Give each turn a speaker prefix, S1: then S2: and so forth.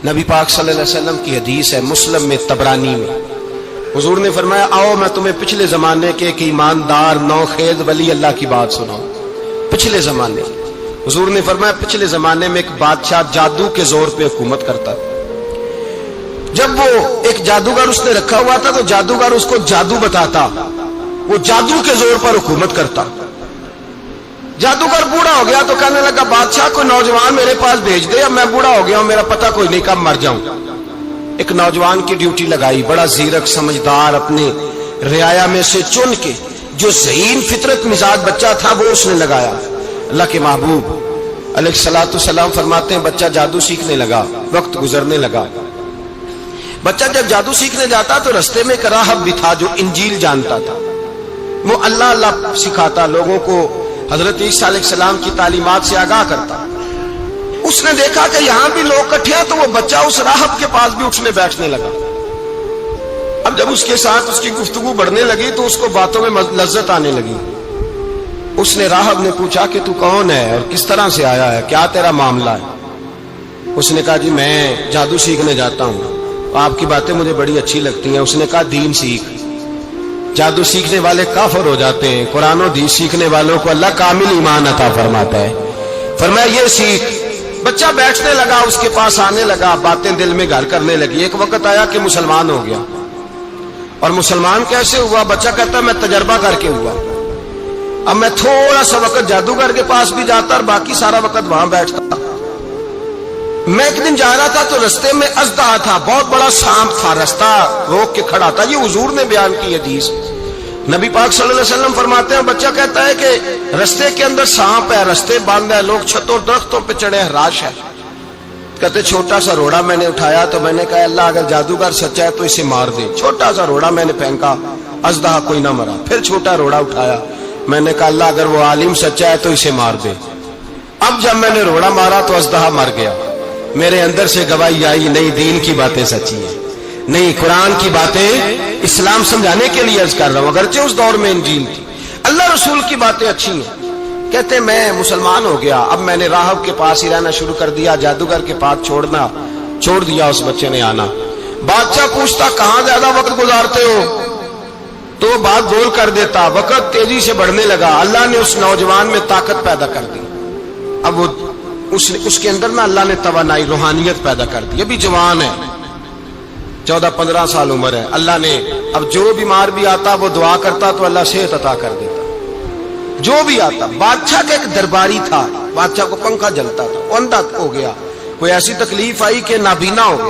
S1: نبی پاک صلی اللہ علیہ وسلم کی حدیث ہے مسلم میں طبرانی میں، حضور نے فرمایا آؤ میں تمہیں پچھلے زمانے کے ایک ایماندار نوخیز ولی اللہ کی بات سناؤں۔ پچھلے زمانے حضور نے فرمایا پچھلے زمانے میں ایک بادشاہ جادو کے زور پہ حکومت کرتا، جب وہ ایک جادوگر اس نے رکھا ہوا تھا تو جادوگر اس کو جادو بتاتا، وہ جادو کے زور پر حکومت کرتا۔ جادوگر بوڑھا ہو گیا تو کہنے لگا بادشاہ کوئی نوجوان میرے پاس بھیج دے، اب میں بوڑھا ہو گیا ہوں میرا پتہ کوئی نہیں کب مر جاؤں۔ ایک نوجوان کی ڈیوٹی لگائی، بڑا زیرک سمجھدار، اپنے رعایا میں سے چن کے جو ذہین فطرت مزاج بچہ تھا وہ اس نے لگایا۔ اللہ کے محبوب علیہ الصلوۃ والسلام فرماتے ہیں بچہ جادو سیکھنے لگا، وقت گزرنے لگا۔ بچہ جب جادو سیکھنے جاتا تو رستے میں ایک راہب بھی تھا جو انجیل جانتا تھا، وہ اللہ اللہ سکھاتا، لوگوں کو حضرت عیسیٰ علیہ السلام کی تعلیمات سے آگاہ کرتا۔ اس نے دیکھا کہ یہاں بھی لوگ اکٹھے ہیں تو وہ بچہ اس راہب کے پاس بھی اٹھنے بیٹھنے لگا۔ اب جب اس کے ساتھ اس کی گفتگو بڑھنے لگی تو اس کو باتوں میں لذت آنے لگی۔ اس نے راہب نے پوچھا کہ تو کون ہے اور کس طرح سے آیا ہے، کیا تیرا معاملہ ہے؟ اس نے کہا جی میں جادو سیکھنے جاتا ہوں، آپ کی باتیں مجھے بڑی اچھی لگتی ہیں۔ اس نے کہا دین سیکھ، جادو سیکھنے والے کافر ہو جاتے ہیں، قرآن و حدیث سیکھنے والوں کو اللہ کامل ایمان عطا فرماتا ہے۔ فرمایا یہ سیکھ۔ بچہ بیٹھنے لگا، اس کے پاس آنے لگا، باتیں دل میں گھر کرنے لگی۔ ایک وقت آیا کہ مسلمان ہو گیا، اور مسلمان کیسے ہوا؟ بچہ کہتا ہے میں تجربہ کر کے ہوا۔ اب میں تھوڑا سا وقت جادوگر کے پاس بھی جاتا اور باقی سارا وقت وہاں بیٹھتا۔ میں ایک دن جا رہا تھا تو رستے میں اژدہا تھا، بہت بڑا سانپ تھا، رستہ روک کے کھڑا تھا۔ یہ حضور نے بیان کی حدیث۔ نبی پاک صلی اللہ علیہ وسلم فرماتے ہیں بچہ کہتا ہے کہ رستے کے اندر سانپ ہے، رستے بند ہے، لوگ چھتوں درختوں پہ چڑھے ہیں، راش ہے۔ کہتے چھوٹا سا روڑا میں نے اٹھایا تو میں نے کہا اللہ اگر جادوگر سچا ہے تو اسے مار دے۔ چھوٹا سا روڑا میں نے پھینکا، اژدہا کوئی نہ مرا۔ پھر چھوٹا روڑا اٹھایا، میں نے کہا اللہ اگر وہ عالم سچا ہے تو اسے مار دے۔ اب جب میں نے روڑا مارا تو اژدہا مر گیا۔ میرے اندر سے گواہی آئی نہیں دین کی باتیں سچی ہیں، نہیں قرآن کی باتیں اسلام سمجھانے کے لیے عرض کر رہا ہوں، اگرچہ اس دور میں انجیل تھی، اللہ رسول کی باتیں اچھی ہیں۔ کہتے میں مسلمان ہو گیا، اب میں نے راہب کے پاس ہی رہنا شروع کر دیا، جادوگر کے پاس چھوڑ دیا اس بچے نے آنا۔ بادشاہ پوچھتا کہاں زیادہ وقت گزارتے ہو تو وہ بات گول کر دیتا، وقت تیزی سے بڑھنے لگا۔ اللہ نے اس نوجوان میں طاقت پیدا کر دی، اب وہ اس کے اندر نا اللہ نے توانائی روحانیت پیدا کر دی، ابھی جوان ہے، 14-15 سال عمر ہے۔ اللہ نے اب جو بیمار بھی آتا وہ دعا کرتا تو اللہ صحت عطا کر دیتا، جو بھی آتا۔ بادشاہ کا ایک درباری تھا، بادشاہ کو پنکھا جلتا تھا، وہ اندھا ہو گیا، کوئی ایسی تکلیف آئی کہ نابینا ہو گیا۔